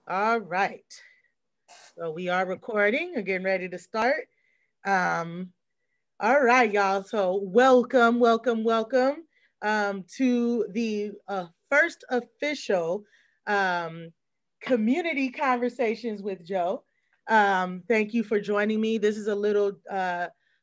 All right. So we are recording. We're getting ready to start. Um, all right, y'all. So welcome to the first official um, community conversations with Joe. Thank you for joining me. This is a little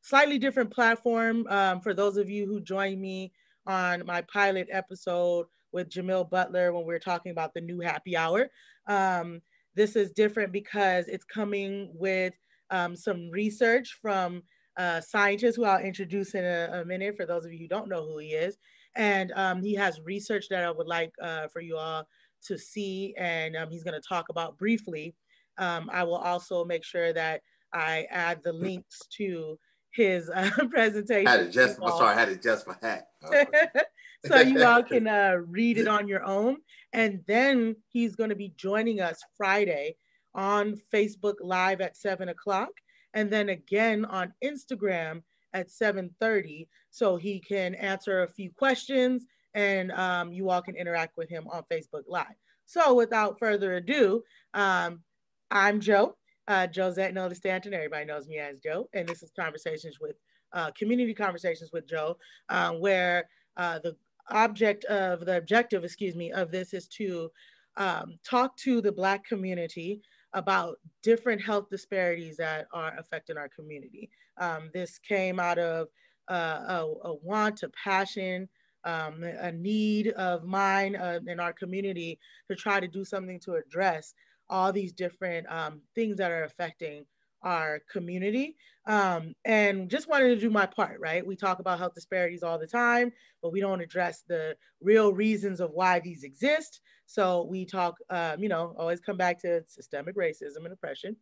slightly different platform for those of you who joined me on my pilot episode with Jamil Butler when we were talking about the new happy hour. Um, this is different because it's coming with some research from scientist who I'll introduce in a minute for those of you who don't know who he is. And he has research that I would like for you all to see, and he's going to talk about briefly. I will also make sure that I add the links to his I had presentation. to just, I'm sorry, I had to adjust my hat. So you all can read it on your own. And then he's going to be joining us Friday on Facebook Live at 7 o'clock, and then again on Instagram at 7:30, so he can answer a few questions and you all can interact with him on Facebook Live. So without further ado, I'm Joe, Josette Neal-De-Stanton. Everybody knows me as Joe, and this is Conversations with Community Conversations with Joe, where the objective, excuse me, of this is to talk to the Black community about different health disparities that are affecting our community. This came out of a want, a passion, a need of mine in our community to try to do something to address all these different things that are affecting our community. And just wanted to do my part, right? We talk about health disparities all the time, but we don't address the real reasons of why these exist. So we talk, always come back to systemic racism and oppression.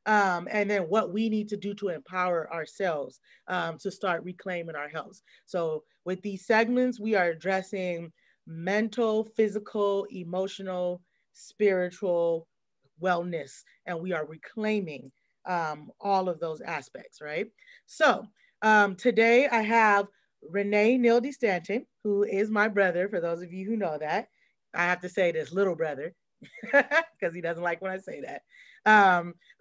And then what we need to do to empower ourselves to start reclaiming our health. So with these segments, we are addressing mental, physical, emotional, spiritual wellness, and we are reclaiming all of those aspects, right? So today I have Rene Neal-De-Stanton, who is my brother, for those of you who know that. I have to say this, little brother, because he doesn't like when I say that.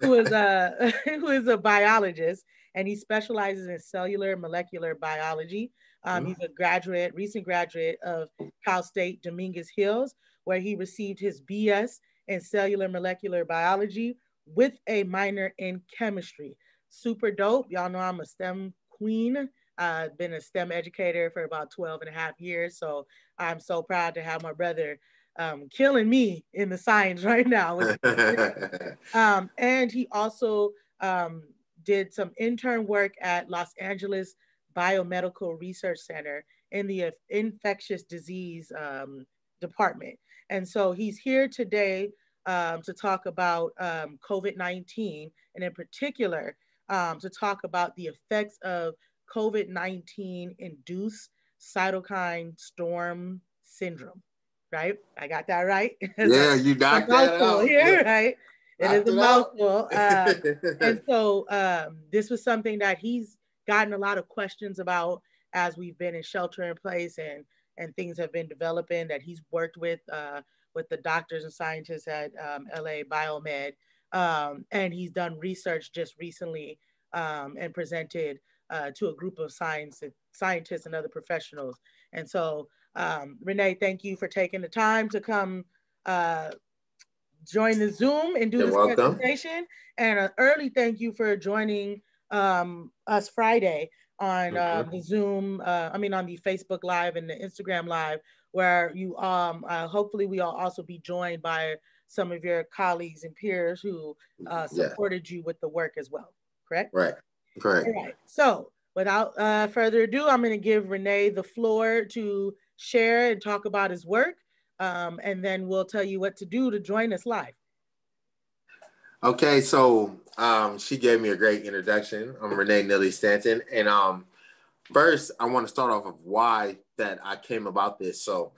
Who is a who is a biologist, and he specializes in cellular molecular biology. He's a recent graduate of Cal State Dominguez Hills, where he received his BS in cellular molecular biology with a minor in chemistry. Super dope. Y'all know I'm a STEM queen. I've been a STEM educator for about 12 and a half years. So I'm so proud to have my brother killing me in the science right now. And he also did some intern work at Los Angeles Biomedical Research Center in the infectious disease department. And so he's here today to talk about COVID-19, and in particular, to talk about the effects of COVID-19 induced cytokine storm syndrome. Right? I got that right. Yeah, you A knocked that mouthful out. here, right? It is Knocked a it out. mouthful. And so this was something that he's gotten a lot of questions about as we've been in shelter in place, and things have been developing that he's worked with the doctors and scientists at LA Biomed. And he's done research just recently and presented to a group of scientists and other professionals. And so, Rene, thank you for taking the time to come uh, join the Zoom and do You're this welcome. presentation. And an early thank you for joining us Friday on the Zoom, on the Facebook Live and the Instagram Live, where you hopefully we'll also be joined by some of your colleagues and peers who Yeah. supported you with the work as well. Correct? Right. Correct. All right. So without further ado, I'm going to give Rene the floor to share and talk about his work. And then we'll tell you what to do to join us live. Okay, so she gave me a great introduction. I'm Rene Neal-De-Stanton, and first I want to start off of why that I came about this. So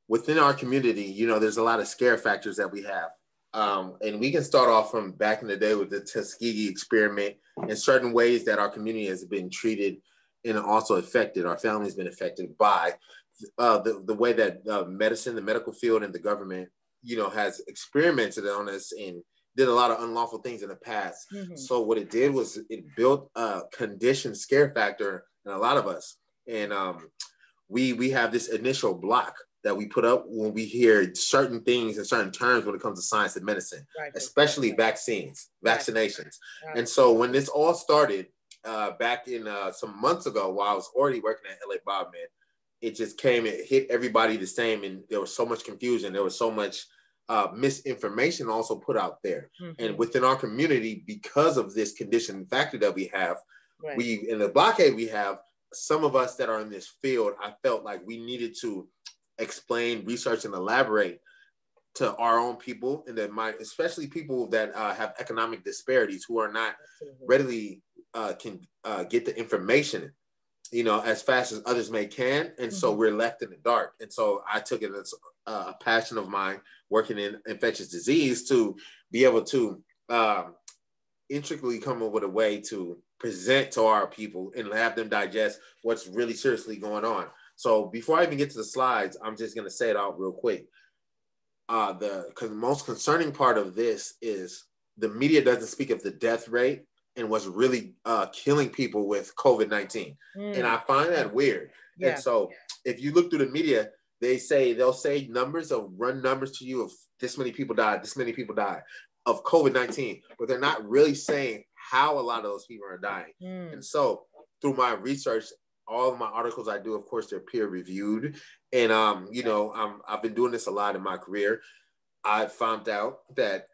within our community, there's a lot of scare factors that we have, and we can start off from back in the day with the Tuskegee experiment and certain ways that our community has been treated and also affected. Our family's been affected by the way that medicine, the medical field, and the government has experimented on us and did a lot of unlawful things in the past. So what it did was it built a conditioned scare factor in a lot of us. And we have this initial block that we put up when we hear certain things and certain terms when it comes to science and medicine, especially vaccinations. And so when this all started back in some months ago, while I was already working at LA BioMed, it just came, it hit everybody the same. And there was so much confusion. There was so much misinformation also put out there. And within our community, because of this condition factor that we have, we in the blockade we have, some of us that are in this field, I felt like we needed to explain, research, and elaborate to our own people, and that might, especially people that have economic disparities, who are not readily can get the information, as fast as others can. And so we're left in the dark. And so I took it as a passion of mine, working in infectious disease, to be able to intricately come up with a way to present to our people and have them digest what's really seriously going on. So before I even get to the slides, I'm just going to say it out real quick. The most concerning part of this is the media doesn't speak of the death rate and what's really killing people with COVID-19. And I find that weird. And so if you look through the media, they'll say numbers, of run numbers to you of this many people died, this many people died of COVID-19, but they're not really saying how a lot of those people are dying. And so through my research, all of my articles I do, of course, they're peer reviewed. And, I've been doing this a lot in my career. I found out that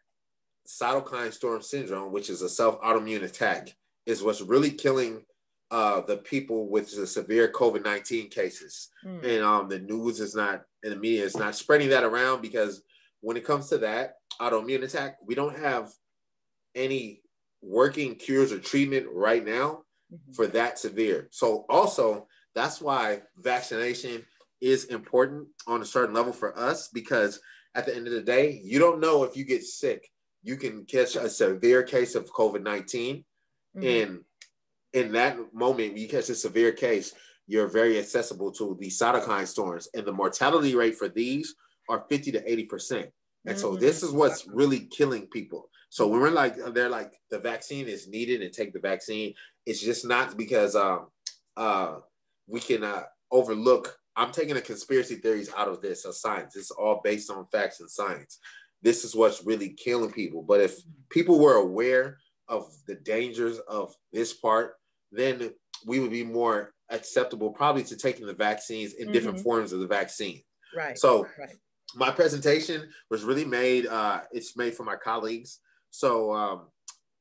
Cytokine Storm Syndrome, which is a self-autoimmune attack, is what's really killing the people with the severe COVID-19 cases. And the news is not, and the media is not spreading that around, because when it comes to that autoimmune attack, we don't have any working cures or treatment right now for that severe. So also, that's why vaccination is important on a certain level for us, because at the end of the day, you don't know if you get sick. You can catch a severe case of COVID-19. And in that moment, you catch a severe case, you're very accessible to the cytokine storms. And the mortality rate for these are 50 to 80%. And so this is what's really killing people. So when they're like, the vaccine is needed and take the vaccine, it's just not because we can overlook. I'm taking the conspiracy theories out of this, of science. It's all based on facts and science. This is what's really killing people. But if people were aware of the dangers of this part, then we would be more acceptable probably to taking the vaccines in different forms of the vaccine. So my presentation was really made, it's made for my colleagues. So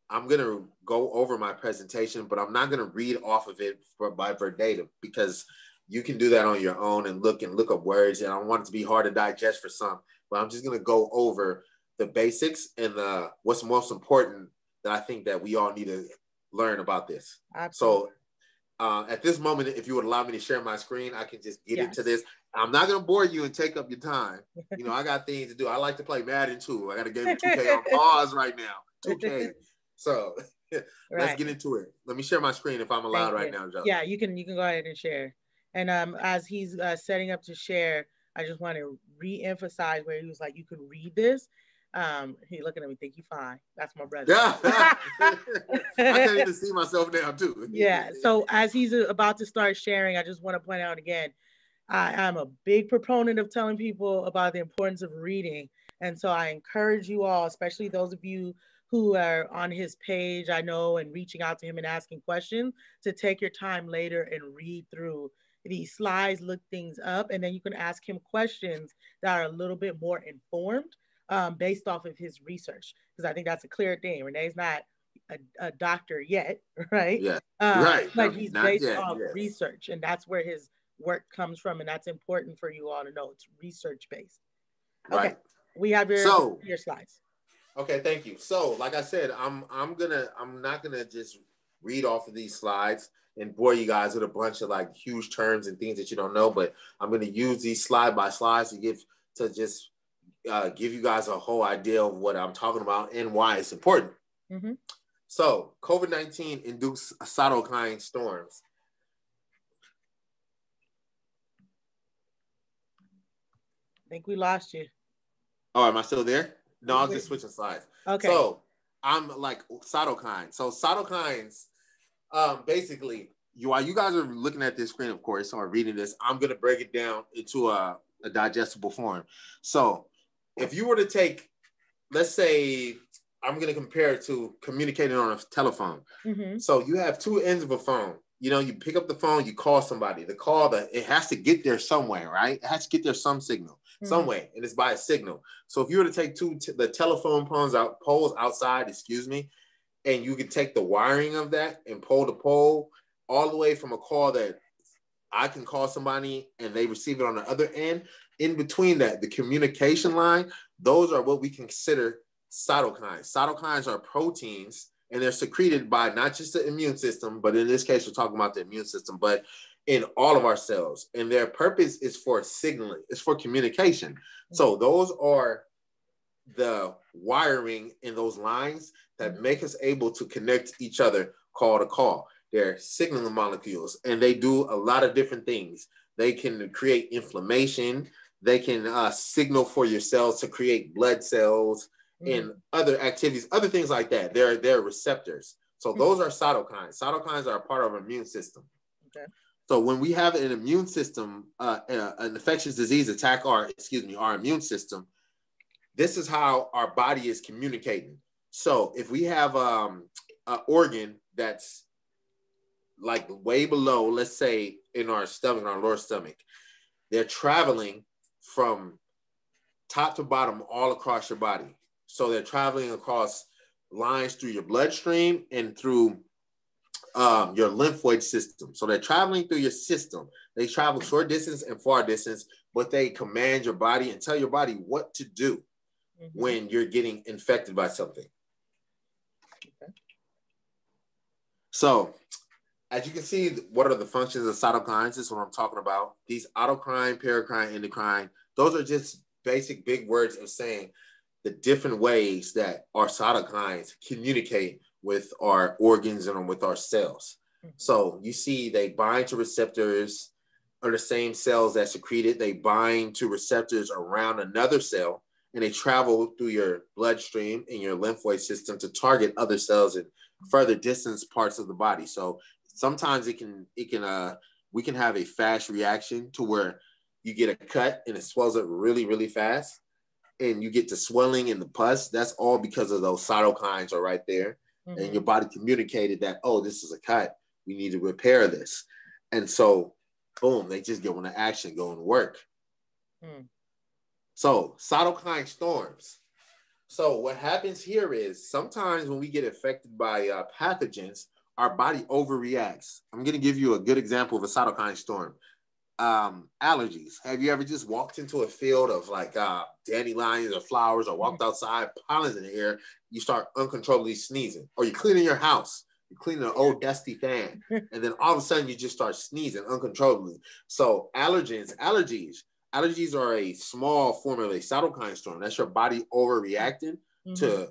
I'm going to go over my presentation, but I'm not going to read off of it by verbatim, because you can do that on your own and look up words. And I want it to be hard to digest for some, but I'm just going to go over the basics and what's most important that I think that we all need to learn about this. Absolutely. So at this moment, if you would allow me to share my screen, I can just get into this. I'm not going to bore you and take up your time. I got things to do. I like to play Madden too. I got to give 2K on pause right now. 2K. So let's get into it. Let me share my screen if I'm allowed right now, Joe. Yeah, you can go ahead and share. And as he's setting up to share, I just want to re-emphasize where he was like, you can read this. He looking at me, think you fine. That's my brother. Yeah. I can't even see myself now too. Yeah. So as he's about to start sharing, I just want to point out again, I'm a big proponent of telling people about the importance of reading. And so I encourage you all, especially those of you who are on his page, I know, and reaching out to him and asking questions, to take your time later and read through these slides, look things up, and then you can ask him questions that are a little bit more informed based off of his research. Because I think that's a clear thing. Renee's not a doctor yet, right? Yeah, right. But he's based off research, and that's where his work comes from, and that's important for you all to know. It's research based. Okay, right. We have your slides. Okay, thank you. So, like I said, I'm not gonna just read off of these slides and bore you guys with a bunch of like huge terms and things that you don't know, but I'm gonna use these slide by slides to give you guys a whole idea of what I'm talking about and why it's important. So, COVID-19 induced cytokine storms. I think we lost you. Oh, am I still there? No, I was just switching slides. Okay. So I'm like cytokines. So cytokines, basically, while you guys are looking at this screen, of course, or reading this, I'm gonna break it down into a digestible form. So if you were to take, let's say, I'm gonna compare it to communicating on a telephone. Mm-hmm. So you have two ends of a phone. You know, you pick up the phone, you call somebody. The call, it has to get there somewhere, right? It has to get there some signal, some way, and it's by a signal. So if you were to take the telephone poles outside, excuse me, and you could take the wiring of that and pole to pole all the way from a call that I can call somebody and they receive it on the other end. In between that, the communication line, those are what we consider cytokines. Cytokines are proteins, and they're secreted by not just the immune system, but in this case, we're talking about the immune system, but in all of our cells. And their purpose is for signaling, it's for communication. So those are the wiring in those lines that make us able to connect each other call to call. They're signaling molecules, and they do a lot of different things. They can create inflammation. They can signal for your cells to create blood cells and other activities, other things like that. They're receptors. So those are cytokines. Cytokines are a part of our immune system. Okay. So when we have an immune system, an infectious disease attack our immune system, this is how our body is communicating. So if we have an organ that's like way below, let's say in our stomach, our lower stomach, they're traveling from top to bottom all across your body. So they're traveling across lines through your bloodstream and through your lymphoid system. So they're traveling through your system. They travel short distance and far distance, but they command your body and tell your body what to do when you're getting infected by something. Okay. So as you can see, what are the functions of cytokines? This is what I'm talking about. These autocrine, paracrine, endocrine, those are just basic big words of saying the different ways that our cytokines communicate with our organs and with our cells. So you see they bind to receptors or the same cells that secrete it. They bind to receptors around another cell, and they travel through your bloodstream and your lymphoid system to target other cells in further distance parts of the body. So sometimes we can have a fast reaction to where you get a cut and it swells up really, really fast, and you get the swelling and the pus. That's all because of those cytokines are right there. And your body communicated that, oh, this is a cut. We need to repair this. And so, boom, they just go into action, go into work. So cytokine storms. So what happens here is sometimes when we get infected by pathogens, our body overreacts. I'm going to give you a good example of a cytokine storm. Allergies. Have you ever just walked into a field of like dandelions or flowers, or walked outside, pollen's in the air, you start uncontrollably sneezing? Or you're cleaning your house, you're cleaning an old dusty fan, and then all of a sudden you just start sneezing uncontrollably. So allergies are a small form of a cytokine storm. That's your body overreacting to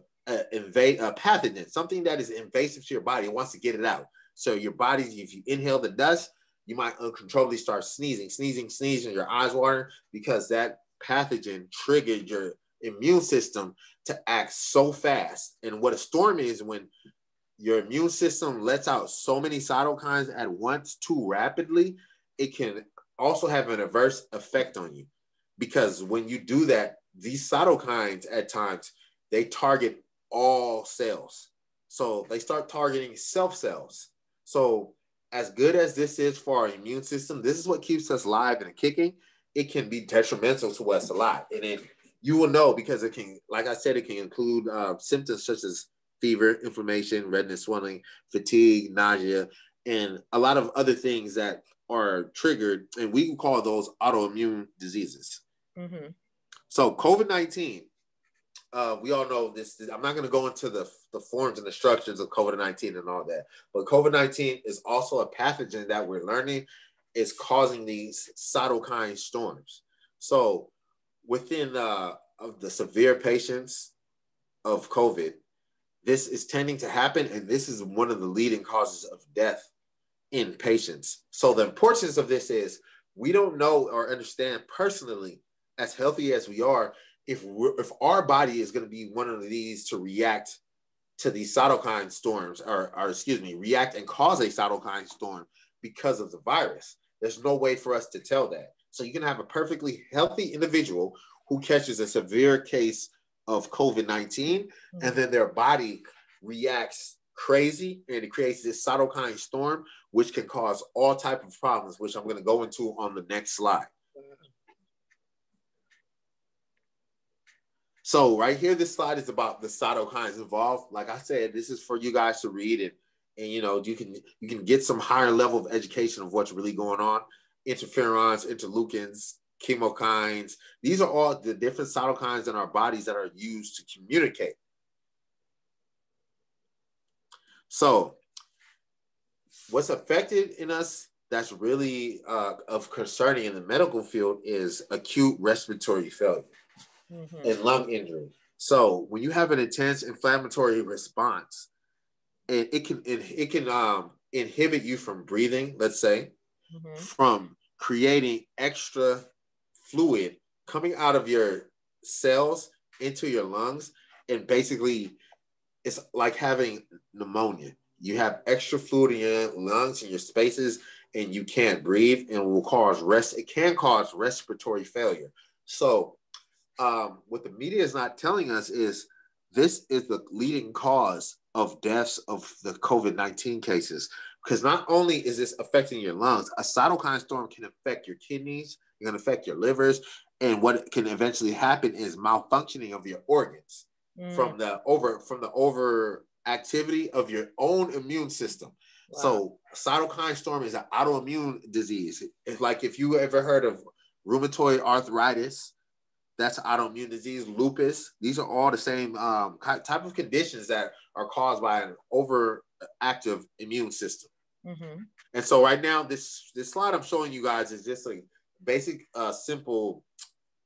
invade a pathogen, something that is invasive to your body. It wants to get it out. So your body, if you inhale the dust, you might uncontrollably start sneezing, your eyes watering, because that pathogen triggered your immune system to act so fast. And what a storm is when your immune system lets out so many cytokines at once too rapidly, it can also have an adverse effect on you. Because when you do that, these cytokines at times, they target all cells. So they start targeting self cells. So as good as this is for our immune system, this is what keeps us alive and kicking. It can be detrimental to us a lot. And you will know, because it can, like I said, it can include symptoms such as fever, inflammation, redness, swelling, fatigue, nausea, and a lot of other things that are triggered. And we can call those autoimmune diseases. So COVID-19, we all know this. I'm not going to go into the forms and the structures of COVID-19 and all that, but COVID-19 is also a pathogen that we're learning is causing these cytokine storms. So within of the severe patients of COVID, this is tending to happen, and this is one of the leading causes of death in patients. So the importance of this is we don't know or understand personally, as healthy as we are, if our body is going to be one of these to react to these cytokine storms, or excuse me, react and cause a cytokine storm because of the virus, there's no way for us to tell that. So you can have a perfectly healthy individual who catches a severe case of COVID-19, and then their body reacts crazy, and it creates this cytokine storm, which can cause all type of problems, which I'm going to go into on the next slide. So right here, this slide is about the cytokines involved. Like I said, this is for you guys to read it, and you know, you can get some higher level of education of what's really going on. Interferons, interleukins, chemokines. These are all the different cytokines in our bodies that are used to communicate. So what's affected in us that's really of concerning in the medical field is acute respiratory failure and lung injury. So when you have an intense inflammatory response, and it can inhibit you from breathing, let's say, from creating extra fluid coming out of your cells into your lungs, and basically it's like having pneumonia. You have extra fluid in your lungs and your spaces, and you can't breathe, and it can cause respiratory failure. So what the media is not telling us is this is the leading cause of deaths of the COVID-19 cases, because not only is this affecting your lungs, a cytokine storm can affect your kidneys, it can affect your livers, and what can eventually happen is malfunctioning of your organs from the overactivity of your own immune system. Wow. So cytokine storm is an autoimmune disease. It's like if you ever heard of rheumatoid arthritis, that's an autoimmune disease. Lupus, these are all the same type of conditions that are caused by an overactive immune system. And so right now, this slide I'm showing you guys is just a basic, simple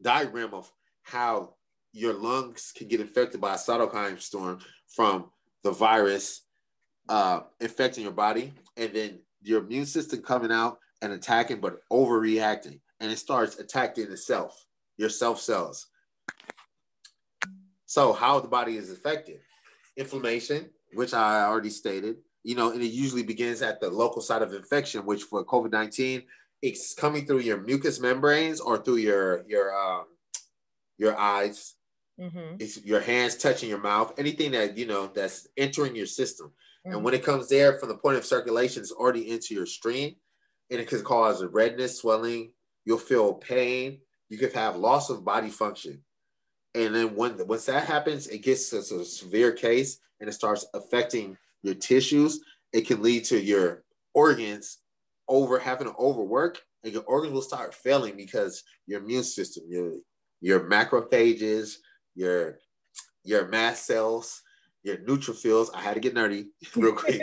diagram of how your lungs can get infected by a cytokine storm from the virus infecting your body, and then your immune system coming out and attacking, but overreacting, and it starts attacking itself, your self cells. So how the body is affected: inflammation, which I already stated, you know, and it usually begins at the local site of infection, which for COVID-19, it's coming through your mucous membranes or through your eyes. It's your hands touching your mouth, anything that, you know, that's entering your system. And when it comes there from the point of circulation, it's already into your stream, and it can cause redness, swelling. You'll feel pain. You could have loss of body function. And then once that happens, it gets to a severe case and it starts affecting your tissues. It can lead to your organs having to overwork, and your organs will start failing because your immune system, your macrophages, your mast cells, your neutrophils. I had to get nerdy real quick.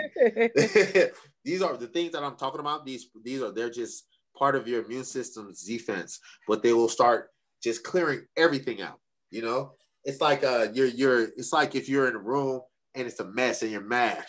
These are the things that I'm talking about. They're just part of your immune system's defense, but they will start just clearing everything out. You know, it's like it's like if you're in a room and it's a mess and you're mad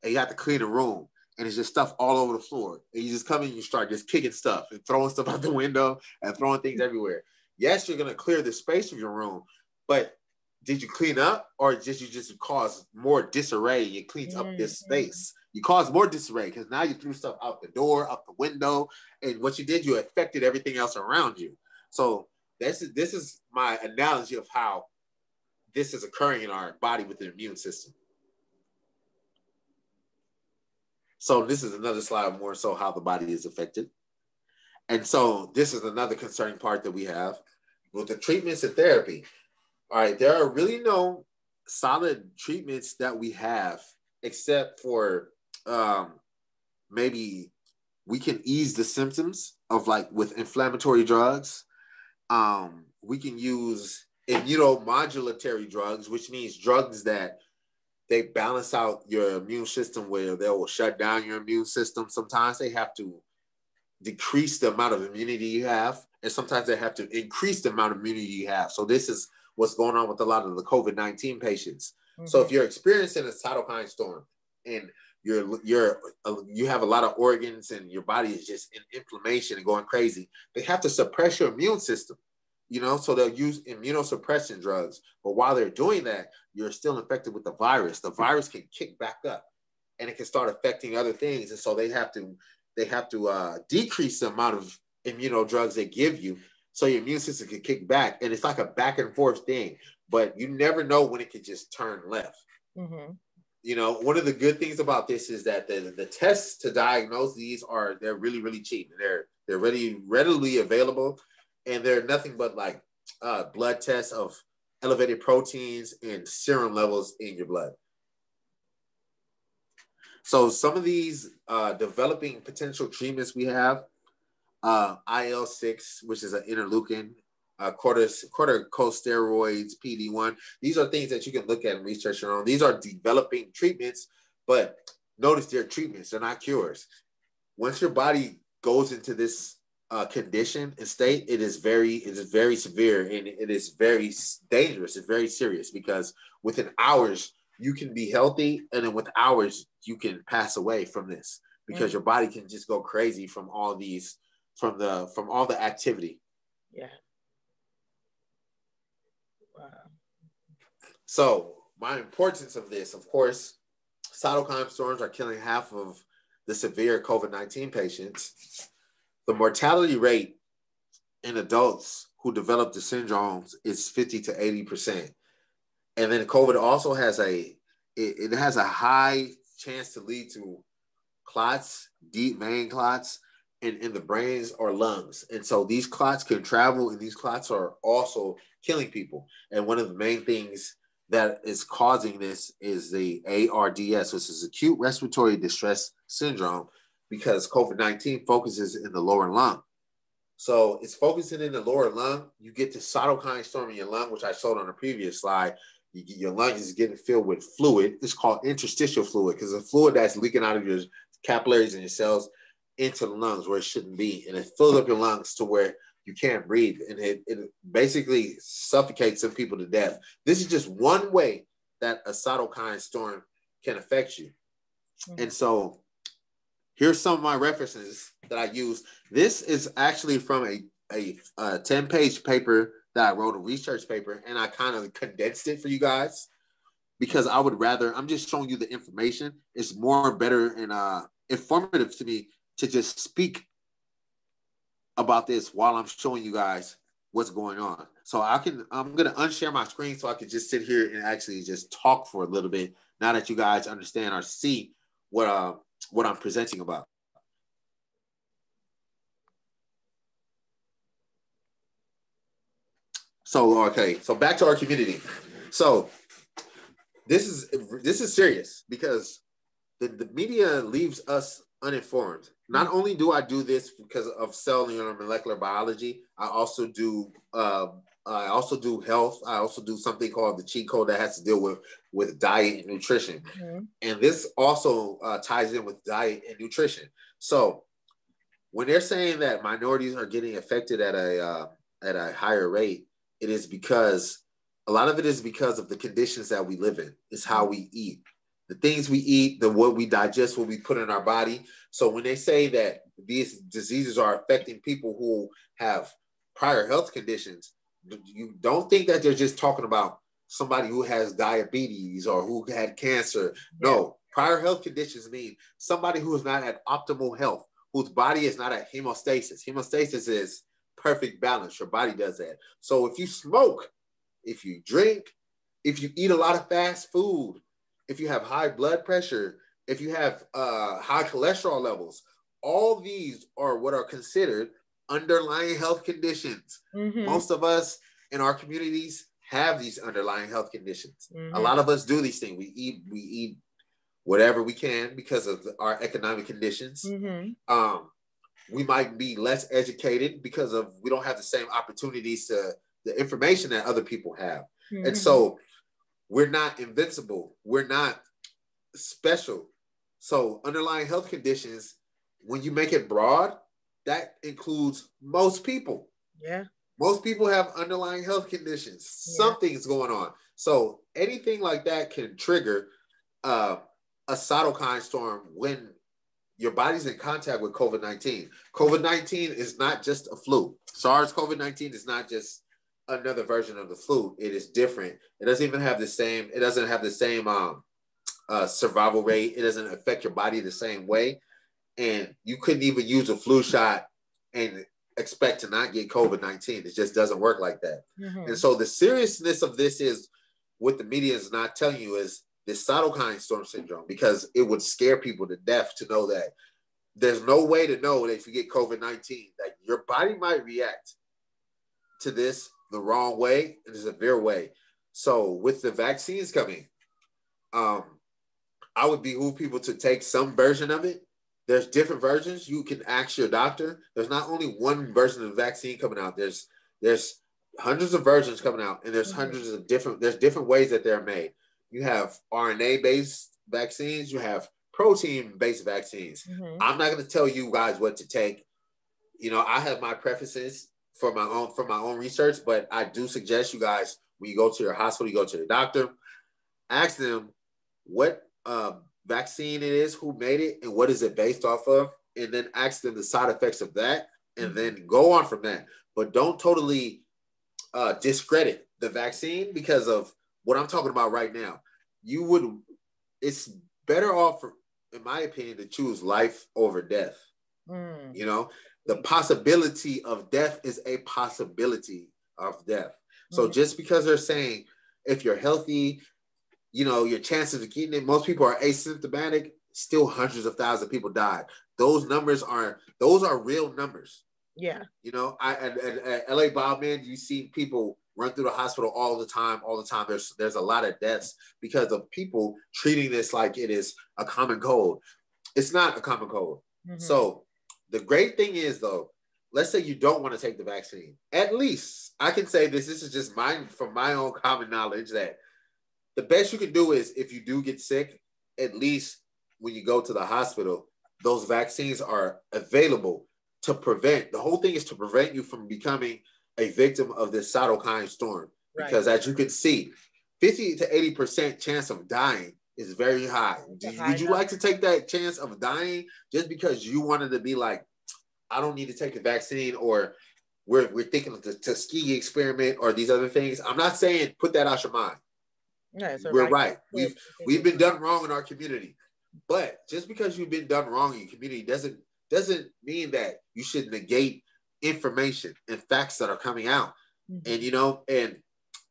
and you have to clean the room and it's just stuff all over the floor, and you just come in and you start just kicking stuff and throwing stuff out the window and throwing things everywhere. Yes, you're gonna clear the space of your room, but did you clean up, or did you just cause more disarray? You cleaned up this space. You caused more disarray because now you threw stuff out the door, out the window, and what you did, you affected everything else around you. So this is my analogy of how this is occurring in our body with the immune system. So this is another slide more so how the body is affected. And so this is another concerning part that we have with the treatments and therapy. All right, there are really no solid treatments that we have, except for maybe we can ease the symptoms of, like, with inflammatory drugs. We can use immunomodulatory drugs, which means drugs that they balance out your immune system, where they will shut down your immune system. Sometimes they have to decrease the amount of immunity you have, and sometimes they have to increase the amount of immunity you have. So this is what's going on with a lot of the COVID-19 patients. So if you're experiencing a cytokine storm and you have a lot of organs and your body is just in inflammation and going crazy, they have to suppress your immune system. You know, so they'll use immunosuppression drugs. But while they're doing that, you're still infected with the virus. The virus can kick back up and it can start affecting other things. And so they have to decrease the amount of immuno drugs they give you so your immune system can kick back. And it's like a back and forth thing, but you never know when it could just turn left. Mm-hmm. You know, one of the good things about this is that the tests to diagnose these they're really, really cheap. They're readily available, and they're nothing but like blood tests of elevated proteins and serum levels in your blood. So some of these developing potential treatments we have, IL-6, which is an interleukin, corticosteroids, PD-1. These are things that you can look at and research your own. These are developing treatments, but notice they're treatments. They're not cures. Once your body goes into this condition and state, it is very severe, and it is very dangerous. It's very serious, because within hours you can be healthy, and then with hours you can pass away from this, because your body can just go crazy from all these, from all the activity. Yeah. Wow. So my importance of this, of course, cytokine storms are killing half of the severe COVID-19 patients. The mortality rate in adults who develop the syndromes is 50 to 80%. And then COVID also has a high chance to lead to clots, deep vein clots in the brains or lungs. And so these clots can travel, and these clots are also killing people. And one of the main things that is causing this is the ARDS, which is acute respiratory distress syndrome, because COVID-19 focuses in the lower lung. So it's focusing in the lower lung. You get the cytokine storm in your lung, which I showed on the previous slide. Your lung is getting filled with fluid. It's called interstitial fluid, because the fluid that's leaking out of your capillaries and your cells into the lungs where it shouldn't be. And it fills up your lungs to where you can't breathe. And it basically suffocates some people to death. This is just one way that a cytokine storm can affect you. Mm-hmm. And so here's some of my references that I use. This is actually from a 10-page paper that I wrote, a research paper, and I kind of condensed it for you guys, because I would rather, I'm just showing you the information. It's better and informative to me to just speak about this while I'm showing you guys what's going on. So I'm going to unshare my screen so I can just sit here and actually just talk for a little bit, now that you guys understand or see what I'm presenting about. So, okay, so back to our community. So this is serious, because the media leaves us uninformed. Not only do I do this because of cellular and molecular biology, I also do health. I also do something called the cheat code that has to deal with diet and nutrition. Mm-hmm. And this also ties in with diet and nutrition. So when they're saying that minorities are getting affected at a higher rate, it is because a lot of it is because of the conditions that we live in. It's how we eat. The things we eat, what we digest, what we put in our body. So when they say that these diseases are affecting people who have prior health conditions, you don't think that they're just talking about somebody who has diabetes or who had cancer. Yeah. No, prior health conditions mean somebody who is not at optimal health, whose body is not at hemostasis. Hemostasis is perfect balance. Your body does that. So if you smoke, if you drink, if you eat a lot of fast food, if you have high blood pressure, if you have high cholesterol levels, all these are what are considered underlying health conditions. Mm-hmm. Most of us in our communities have these underlying health conditions. Mm-hmm. A lot of us do these things. We eat whatever we can because of our economic conditions. Mm-hmm. We might be less educated because we don't have the same opportunities to the information that other people have. Mm-hmm. And so we're not invincible. We're not special. So underlying health conditions, when you make it broad, that includes most people. Yeah. Most people have underlying health conditions. Yeah. Something's going on. So anything like that can trigger a cytokine storm when your body's in contact with COVID-19. COVID-19 is not just a flu. SARS-CoV-19 is not just another version of the flu. It is different. It doesn't even have the same. It doesn't have the same survival rate. It doesn't affect your body the same way. And you couldn't even use a flu shot and expect to not get COVID-19. It just doesn't work like that. Mm-hmm. And so the seriousness of this is what the media is not telling you is this cytokine storm syndrome, because it would scare people to death to know that there's no way to know that if you get COVID-19, that your body might react to this the wrong way, in a severe way. So with the vaccines coming, I would behoove people to take some version of it. There's different versions. You can ask your doctor. There's not only one version of the vaccine coming out. There's hundreds of versions coming out, and there's hundreds of different ways that they're made. You have RNA-based vaccines. You have protein-based vaccines. Mm-hmm. I'm not going to tell you guys what to take. You know, I have my preferences for my own research, but I do suggest you guys, when you go to your hospital, you go to the doctor, ask them what vaccine it is, who made it, and what is it based off of, and then ask them the side effects of that, and then go on from that. But don't totally discredit the vaccine because of what I'm talking about right now. It's better off, in my opinion, to choose life over death. You know, the possibility of death is a possibility of death. So just because they're saying if you're healthy, you know, your chances of getting it, most people are asymptomatic, still hundreds of thousands of people died. Those are real numbers. Yeah. You know, at LA Bob, man, you see people run through the hospital all the time. There's a lot of deaths because of people treating this like it is a common cold. It's not a common cold. Mm-hmm. So the great thing is, though, let's say you don't want to take the vaccine. At least I can say this is just from my own common knowledge, that the best you can do is, if you do get sick, at least when you go to the hospital, those vaccines are available to prevent. The whole thing is to prevent you from becoming a victim of this cytokine storm. Right. Because as you can see, 50 to 80% chance of dying is very high. Would you like to take that chance of dying just because you wanted to be like, I don't need to take the vaccine, or we're thinking of the Tuskegee experiment or these other things? I'm not saying put that out your mind. Yeah, we're right. We've been done wrong in our community, but just because you've been done wrong in your community doesn't mean that you should negate information and facts that are coming out. Mm-hmm. And you know, and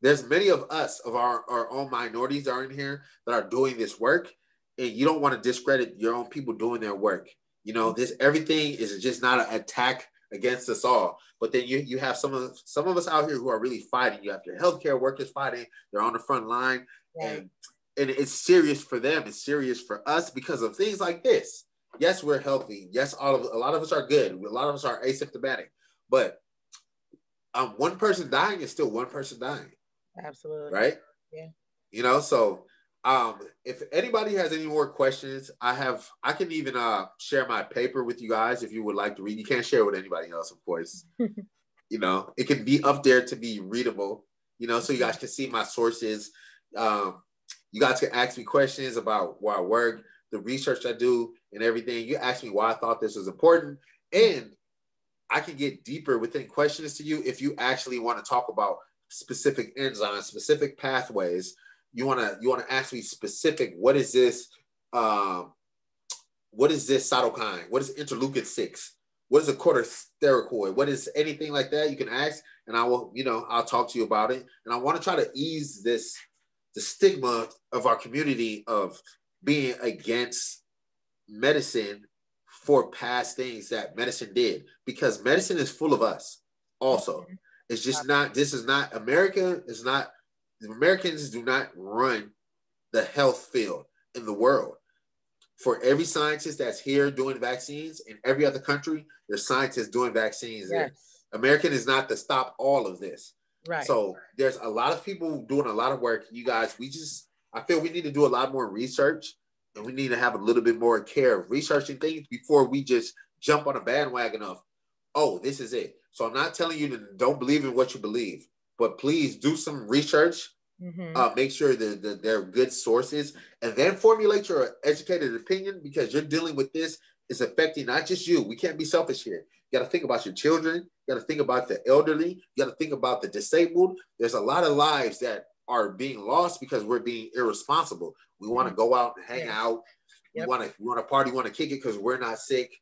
there's many of us, of our own minorities, are in here that are doing this work, and you don't want to discredit your own people doing their work. You know, everything is just not an attack against us all. But then you have some of us out here who are really fighting. You have your healthcare workers fighting. They're on the front line. Yeah. And it's serious for them. It's serious for us because of things like this. Yes, we're healthy. Yes, a lot of us are good. A lot of us are asymptomatic. But one person dying is still one person dying. Absolutely. Right? Yeah. You know, so if anybody has any more questions, I can even share my paper with you guys if you would like to read. You can't share it with anybody else, of course. You know, it can be up there to be readable, you know, so you guys can see my sources. You guys can ask me questions about where I work, the research I do, and everything. You ask me why I thought this was important, and I can get deeper within questions to you if you actually want to talk about specific enzymes, specific pathways. You want to ask me specific, what is this cytokine? What is interleukin 6? What is a corticosteroid? What is anything like that? You can ask, and I will, you know, I'll talk to you about it. And I want to try to ease the stigma of our community of being against medicine for past things that medicine did, because medicine is full of us also. It's just not, Americans do not run the health field in the world. For every scientist that's here doing vaccines, in every other country, there's scientists doing vaccines. Yes. American is not to stop all of this. Right. So there's a lot of people doing a lot of work. You guys, I feel we need to do a lot more research, and we need to have a little bit more care of researching things before we just jump on a bandwagon of, oh, this is it. So I'm not telling you to don't believe in what you believe, but please do some research. Mm-hmm. Make sure that they're good sources, and then formulate your educated opinion, because you're dealing with this is affecting not just you. We can't be selfish here. You got to think about your children. You got to think about the elderly. You got to think about the disabled. There's a lot of lives that are being lost because we're being irresponsible. We want to go out and hang out. We want to party, want to kick it because we're not sick,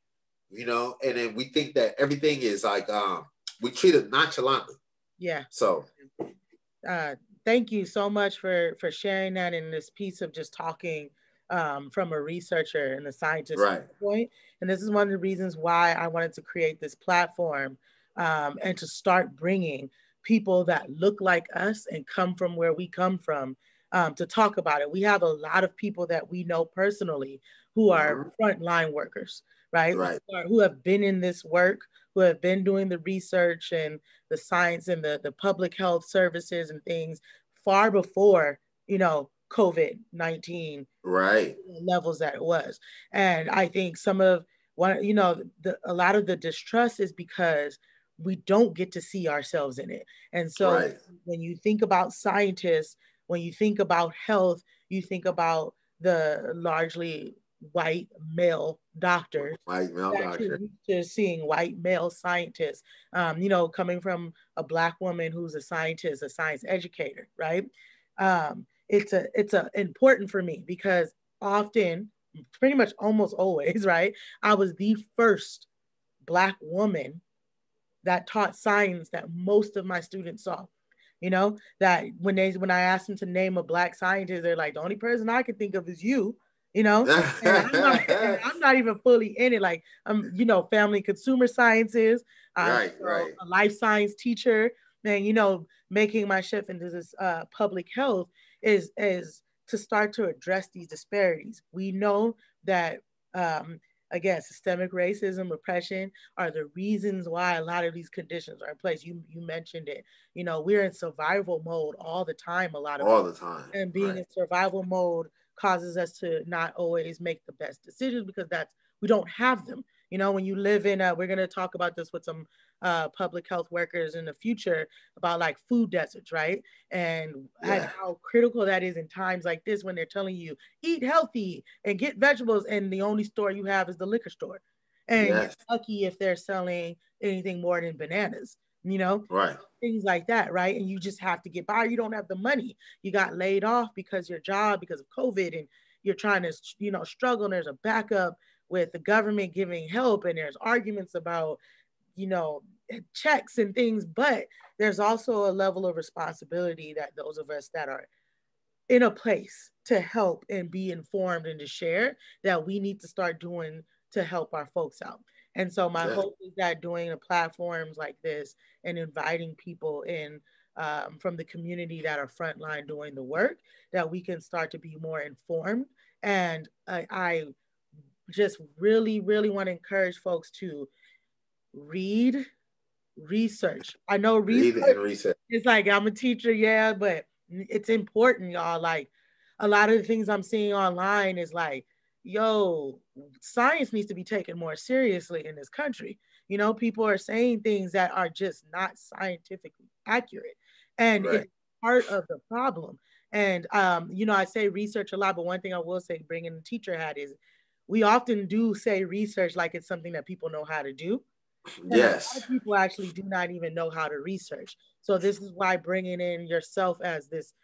you know. And then we think that everything is like we treat it nonchalantly. Yeah. So, thank you so much for sharing that in this piece of just talking from a researcher and a scientist standpoint. And this is one of the reasons why I wanted to create this platform and to start bringing people that look like us and come from where we come from to talk about it. We have a lot of people that we know personally who are frontline workers, right? Who have been in this work, who have been doing the research and the science and the public health services and things far before, you know, COVID-19 levels that it was. And I think some of what, you know, a lot of the distrust is because we don't get to see ourselves in it. And so when you think about scientists, when you think about health, you think about the largely white male doctors. You're used to seeing white male scientists, you know, coming from a Black woman who's a scientist, a science educator, right? It's important for me because often, pretty much almost always, right? I was the first Black woman that taught science that most of my students saw. You know, that when I asked them to name a Black scientist, they're like, the only person I can think of is you, you know, and I'm not even fully in it. Like, I'm, you know, family consumer sciences, a life science teacher, and, you know, making my shift into this public health is to start to address these disparities. We know that, again, systemic racism, oppression are the reasons why a lot of these conditions are in place. You mentioned it. You know, we're in survival mode all the time, the time. And being in survival mode causes us to not always make the best decisions because we don't have them. You know, when you live in we're going to talk about this with some public health workers in the future about like food deserts, right? And how critical that is in times like this when they're telling you eat healthy and get vegetables, and the only store you have is the liquor store, and you're lucky if they're selling anything more than bananas, you know, things like that, right? And you just have to get by. You don't have the money. You got laid off because your job, because of COVID, and you're trying to, you know, struggle. And there's a backup with the government giving help, and there's arguments about, you know, checks and things, but there's also a level of responsibility that those of us that are in a place to help and be informed and to share that we need to start doing to help our folks out. And so my hope is that doing platforms like this and inviting people in from the community that are frontline doing the work, that we can start to be more informed. And I just really, really want to encourage folks to read, research. I know research. It's like, I'm a teacher, yeah, but it's important, y'all. Like, a lot of the things I'm seeing online is like, yo, science needs to be taken more seriously in this country. You know, people are saying things that are just not scientifically accurate, and it's part of the problem. And you know, I say research a lot, but one thing I will say, bringing the teacher hat, is we often do say research like it's something that people know how to do. And a lot of people actually do not even know how to research. So this is why bringing in yourself as this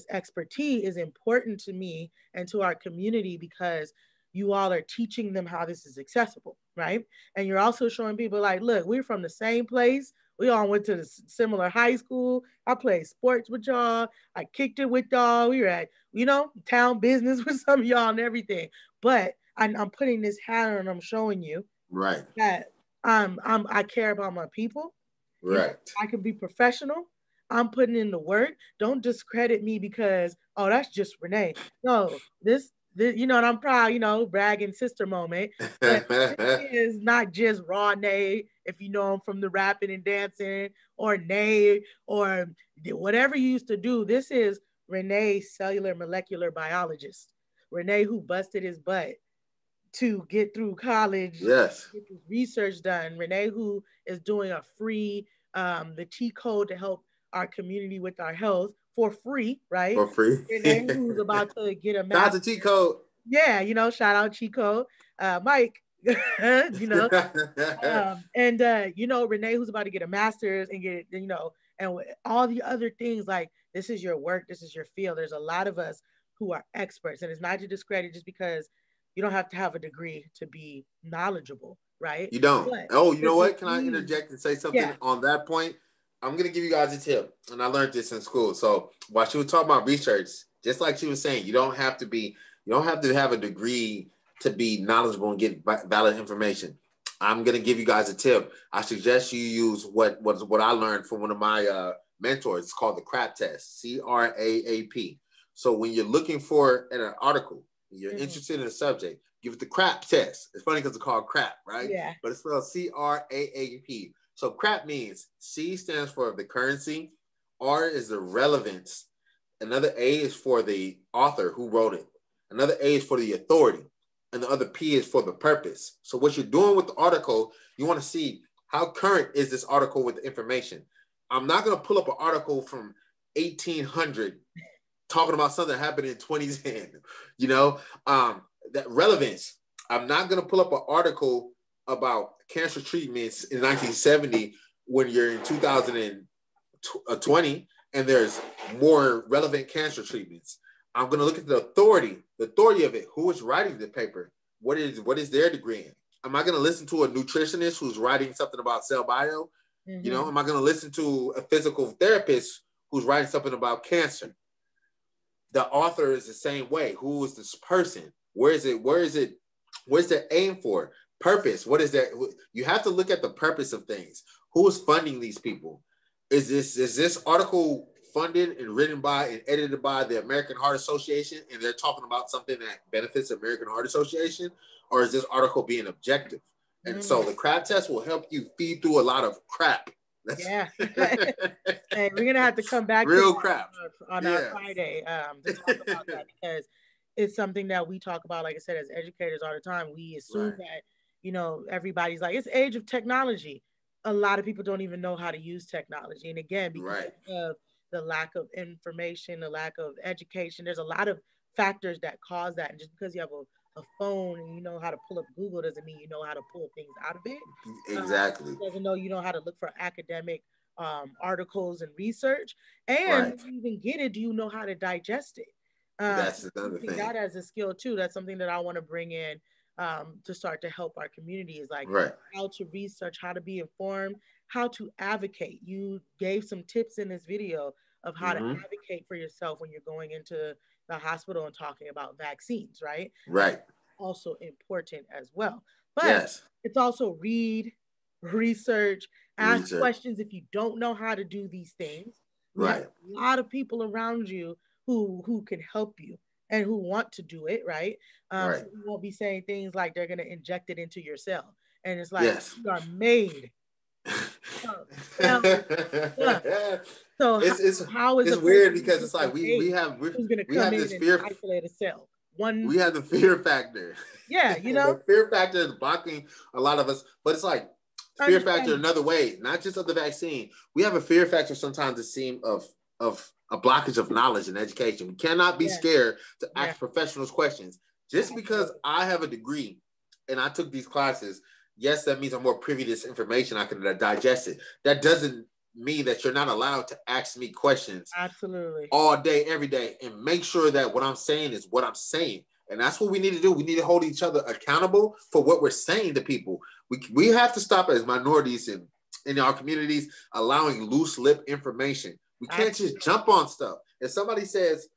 expertise is important to me and to our community, because you all are teaching them how this is accessible, right? And you're also showing people like, look, we're from the same place. We all went to the similar high school. I played sports with y'all. I kicked it with y'all. We were at, you know, town business with some of y'all and everything. But I'm putting this hat on and I'm showing you that I care about my people. You know, I can be professional. I'm putting in the work. Don't discredit me because, oh, that's just Rene. No, this, you know, and I'm proud, you know, bragging sister moment. But this is not just raw Nay, if you know him from the rapping and dancing, or Nay, or whatever you used to do. This is Rene, cellular molecular biologist. Rene, who busted his butt to get through college, get his research done. Rene, who is doing a free, the cheat code to help our community with our health for free, right? For free. Rene, who's about to get a master cheat code. Yeah, you know, shout out cheat code. Mike, you know, you know, Renee, who's about to get a master's and get, you know, and all the other things, like, this is your work, this is your field. There's a lot of us who are experts, and it's not to discredit just because you don't have to have a degree to be knowledgeable, right? You don't. But Oh, you the know what? Can I degree, interject and say something yeah, on that point? I'm gonna give you guys a tip, and I learned this in school. So while she was talking about research, just like she was saying, you don't have to have a degree to be knowledgeable and get valid information. I'm gonna give you guys a tip. I suggest you use what I learned from one of my mentors. It's called the CRAP test, CRAAP. So when you're looking for an article, you're interested in a subject, give it the CRAP test. It's funny because it's called CRAP, right? yeah, But it's spelled CRAAP. So CRAP means C stands for the currency, R is the relevance, another A is for the author who wrote it, another A is for the authority, and the other P is for the purpose. So what you're doing with the article, you want to see how current is this article with the information. I'm not going to pull up an article from 1800 talking about something that happened in 2010, you know, that relevance. I'm not going to pull up an article about cancer treatments in 1970 when you're in 2020 and there's more relevant cancer treatments. I'm going to look at the authority of it. Who is writing the paper? What is their degree in? Am I going to listen to a nutritionist who's writing something about cell bio? You know, am I going to listen to a physical therapist who's writing something about cancer? The author is the same way. Who is this person? Where is it? Where's their aim for? Purpose. What is that? You have to look at the purpose of things. Who is funding these people? Is this article funded and written by and edited by the American Heart Association, and they're talking about something that benefits the American Heart Association, or is this article being objective? And so the CRAP test will help you feed through a lot of crap. yeah. And we're gonna have to come back real to crap on our Friday to talk about that, because it's something that we talk about, like I said, as educators all the time. We assume that, you know, everybody's like, it's age of technology. A lot of people don't even know how to use technology. And again, because of the lack of information, the lack of education, there's a lot of factors that cause that. And just because you have a phone and you know how to pull up Google doesn't mean you know how to pull things out of it. Exactly. Doesn't know you know how to look for academic articles and research. And if you even get it, do you know how to digest it? That's another thing. That as a skill too. That's something that I want to bring in to start to help our community, is like how to research, how to be informed, how to advocate. You gave some tips in this video of how to advocate for yourself when you're going into the hospital and talking about vaccines, right? Right. That's also important as well. But it's also research, ask questions if you don't know how to do these things. You have a lot of people around you who can help you and who want to do it, right? So you won't be saying things like they're going to inject it into your cell. And it's like, you are made. So how is it's weird because it's like we have this fear, isolate a cell. We have the fear factor. Yeah, you know, the fear factor is blocking a lot of us. But it's like fear factor another way, not just of the vaccine. We have a fear factor sometimes, it seems, of a blockage of knowledge and education. We cannot be scared to ask professionals questions. Just because I have a degree and I took these classes, yes, that means I'm more privy to this information. I can digest it. That doesn't mean that you're not allowed to ask me questions all day, every day, and make sure that what I'm saying is what I'm saying. And that's what we need to do. We need to hold each other accountable for what we're saying to people. We have to stop as minorities in our communities allowing loose lip information. We can't just jump on stuff. If somebody says,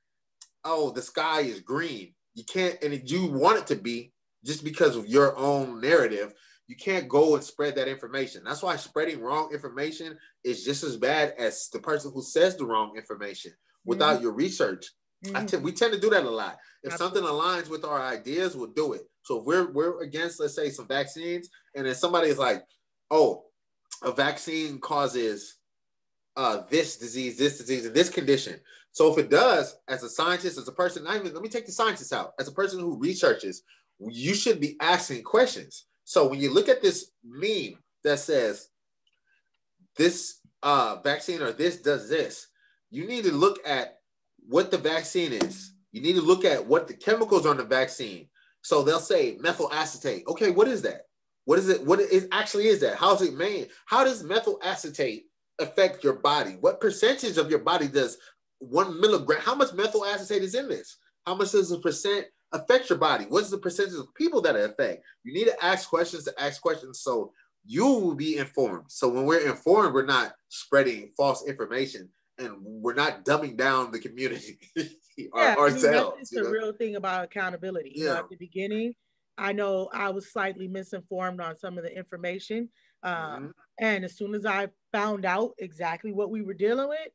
oh, the sky is green, you can't, and you want it to be just because of your own narrative, you can't go and spread that information. That's why spreading wrong information is just as bad as the person who says the wrong information without your research. We tend to do that a lot. If something aligns with our ideas, we'll do it. So if we're against, let's say, some vaccines, and then somebody is like, oh, a vaccine causes this disease, and this condition. So if it does, as a scientist, as a person, let me take the scientists out. As a person who researches, you should be asking questions. So when you look at this meme that says this vaccine or this does this, you need to look at what the vaccine is. You need to look at what the chemicals on the vaccine. So they'll say methyl acetate. Okay, what is that? What is it? What it actually is that? How's it made? How does methyl acetate affect your body? What percentage of your body does 1 milligram? How much methyl acetate is in this? How much does the percent affect your body? What's the percentage of people that it affect? You need to ask questions so you will be informed. So when we're informed, we're not spreading false information and we're not dumbing down the community ourselves. That's just the real thing about accountability. You know, at the beginning, I know I was slightly misinformed on some of the information. And as soon as I found out exactly what we were dealing with,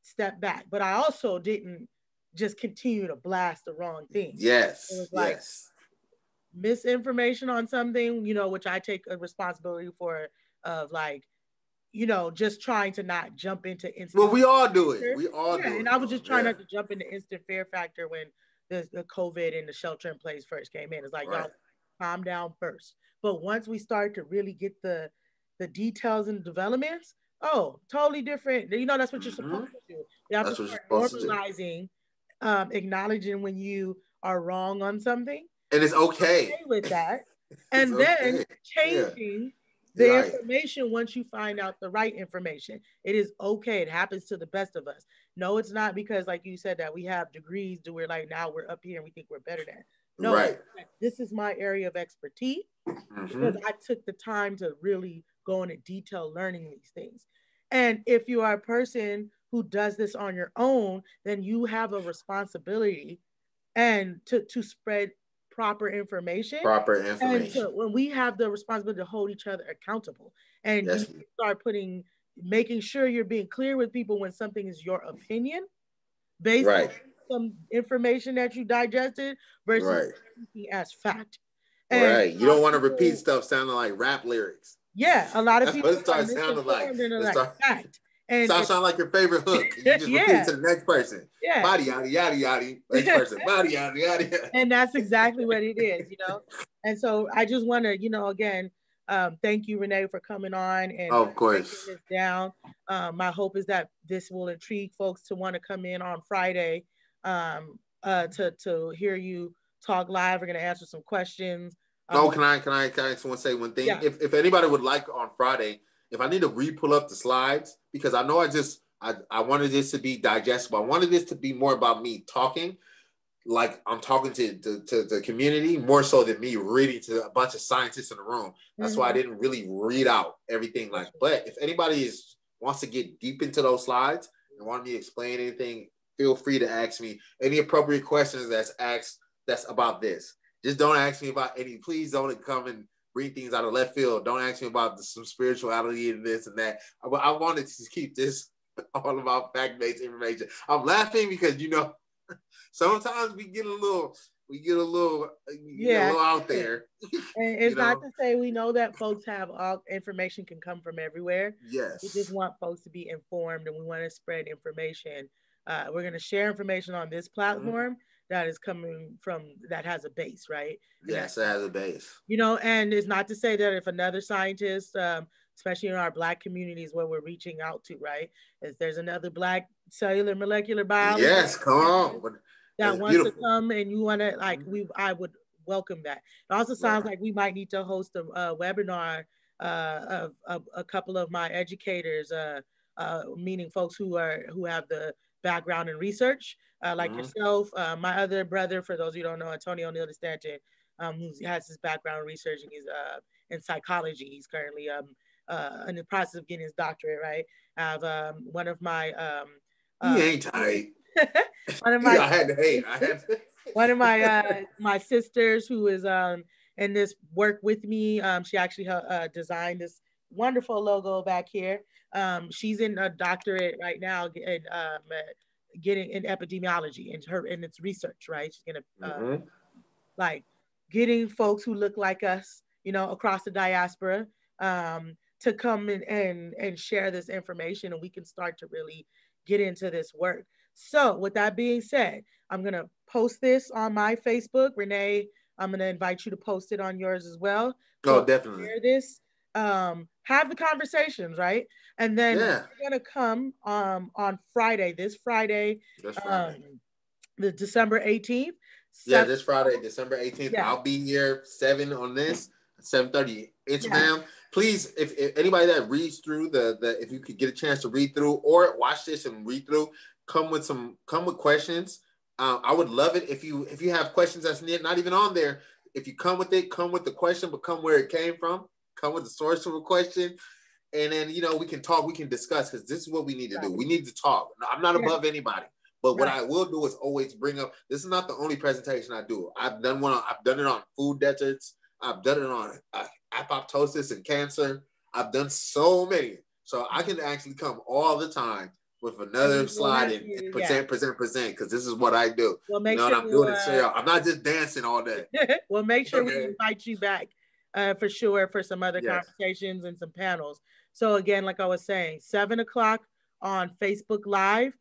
step back. But I also didn't just continue to blast the wrong thing. Yes. It was like misinformation on something, you know, which I take a responsibility for, of like, you know, just trying to not jump into instant. Well, we all do it. We all do it. And I was just trying not to jump into instant fear factor when the COVID and the shelter in place first came in. It's like, y'all calm down first. But once we start to really get the details and developments, totally different. You know, that's what you're supposed to do. You have to start normalizing, acknowledging when you are wrong on something. And it's okay with that. And then changing the information once you find out the right information. It is okay. It happens to the best of us. No, it's not because, like you said, that we have degrees to where like now we're up here and we think we're better than. No, this is my area of expertise because I took the time to really go into detail learning these things. And if you are a person who does this on your own, then you have a responsibility and to spread proper information. And when we have the responsibility to hold each other accountable, and you start making sure you're being clear with people when something is your opinion based on some information that you digested versus as fact. And you don't want to repeat stuff sounding like rap lyrics. Yeah, a lot of people start sounding like fact. And start sounding like your favorite hook. You just repeat it to the next person. Body yada yada yada. Next person. Body yada yada. And that's exactly what it is, you know. And so I just want to, you know, again, thank you, Rene, for coming on and of course breaking this down. My hope is that this will intrigue folks to want to come in on Friday to hear you talk live. We're going to answer some questions. Can I just want to say one thing? Yeah. If anybody would like on Friday, if I need to re-pull up the slides, because I know I wanted this to be digestible. I wanted this to be more about me talking, like I'm talking to the community, more so than me reading to a bunch of scientists in the room. That's why I didn't really read out everything. But if anybody wants to get deep into those slides and want me to explain anything, feel free to ask me any appropriate questions that's about this. Just don't ask me about any. Please don't come and bring things out of left field. Don't ask me about some spirituality and this and that. I wanted to keep this all about fact-based information. I'm laughing because, you know, sometimes we get a little out there. And it's not to say we know that folks have all information can come from everywhere. Yes. We just want folks to be informed and we want to spread information. We're going to share information on this platform that is coming from, that has a base, right? Yes, it has a base. You know, and it's not to say that if another scientist, especially in our Black communities where we're reaching out to, right? If there's another Black cellular molecular biology. Yes, come on. That wants to come and you want to, like, I would welcome that. It also sounds like we might need to host a webinar of a couple of my educators, meaning folks who have the background in research, like yourself, my other brother, for those of you who don't know, Rene Neal-De-Stanton, who has his background in research and he's in psychology. He's currently in the process of getting his doctorate, right? I have one of my he ain't tight. One of my I had to hate. One of my sisters who is in this work with me. She actually designed this wonderful logo back here. She's in a doctorate right now in getting in epidemiology and its research, right? She's gonna like getting folks who look like us, you know, across the diaspora, to come in and share this information, and we can start to really get into this work. So with that being said, I'm going to post this on my Facebook. Rene, I'm going to invite you to post it on yours as well. Oh, definitely. Share this, have the conversations, right? And then we're going to come on Friday, this Friday, the December 18th. Yeah, this Friday, December 18th. Yeah. I'll be here 7 on this, 7:30. It's Yeah. ma'am. Please, if anybody that reads through if you could get a chance to read through or watch this and read through, come with questions. I would love it if you have questions that's not even on there. If you come with it, come with the question, but come where it came from. Come with the source of a question. And then, we can talk, we can discuss, because this is what we need to do. We need to talk. I'm not above anybody. But what I will do is always bring up, this is not the only presentation I do. I've done it on food deserts. I've done it on apoptosis and cancer. I've done so many. So I can actually come all the time with another slide and present, because this is what I do. Well, make sure I'm doing it serious. I'm not just dancing all day. Well, make sure we invite you back for sure for some other conversations and some panels. So again, like I was saying, 7 o'clock on Facebook Live.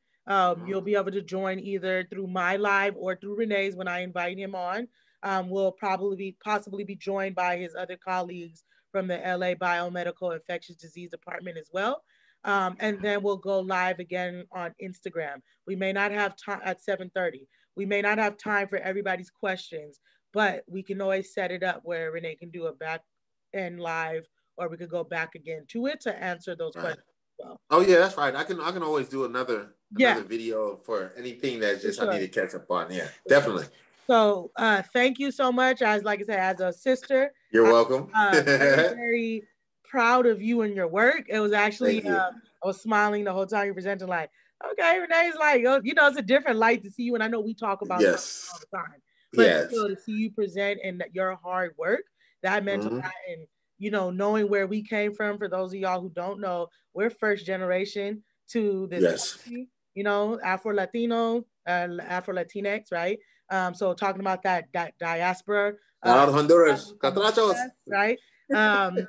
You'll be able to join either through my live or through Renee's when I invite him on. We'll possibly be joined by his other colleagues from the LA Biomedical Infectious Disease Department as well. And then we'll go live again on Instagram. We may not have time at 7:30. We may not have time for everybody's questions, but we can always set it up where Renee can do a back end live, or we could go back again to it to answer those questions as well. Oh yeah, that's right. I can always do another video for anything that's just I need to catch up on. Yeah, definitely. So thank you so much. Like I said, as a sister, you're welcome. Very, very proud of you and your work. It was actually I was smiling the whole time you presented, like, okay, Renee's like, it's a different light to see you. And I know we talk about this all the time, but still to see you present and your hard work, that meant a lot. And knowing where we came from, for those of y'all who don't know, we're first generation to this country, Afro-Latino, Afro-Latinx, right? So talking about that diaspora, Honduras, right? And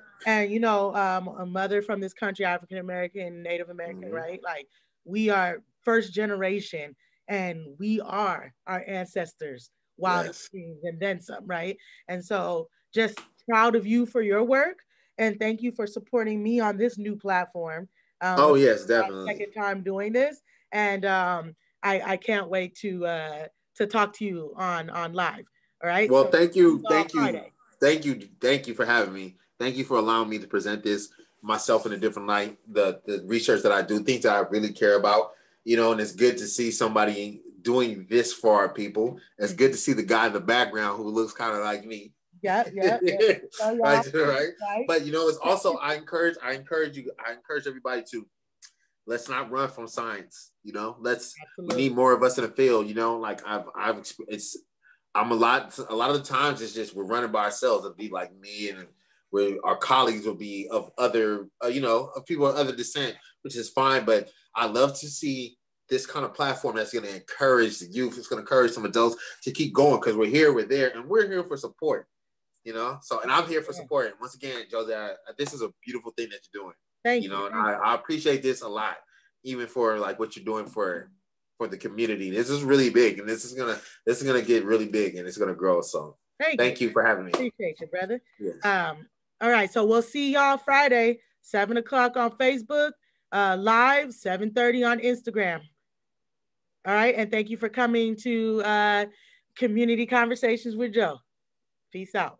a mother from this country, African American, Native American, right? Like, we are first generation, and we are our ancestors' wildest dreams and then some, right? And so just proud of you for your work, and thank you for supporting me on this new platform. Yes, definitely. My second time doing this, and I can't wait to talk to you on live. All right. Well, thank you for having me. Thank you for allowing me to present this myself in a different light. The research that I do, things that I really care about, and it's good to see somebody doing this for our people. It's good to see the guy in the background who looks kind of like me. Yeah. Right. But it's also I encourage everybody to, let's not run from science. We need more of us in the field. Like I'm a lot of the times it's just we're running by ourselves. It'll be like me, and where our colleagues will be of other, of people of other descent, which is fine. But I love to see this kind of platform that's going to encourage the youth. It's going to encourage some adults to keep going, because we're here, we're there, and we're here for support. So, and I'm here for support. And once again, Jose, this is a beautiful thing that you're doing. Thank you. And I appreciate this a lot, even for like what you're doing for the community. This is really big, and this is gonna get really big, and it's gonna grow. So thank you for having me. Appreciate you, brother. Yes. All right, so we'll see y'all Friday, 7 o'clock on Facebook, live, 7:30 on Instagram. All right, and thank you for coming to Community Conversations with Joe. Peace out.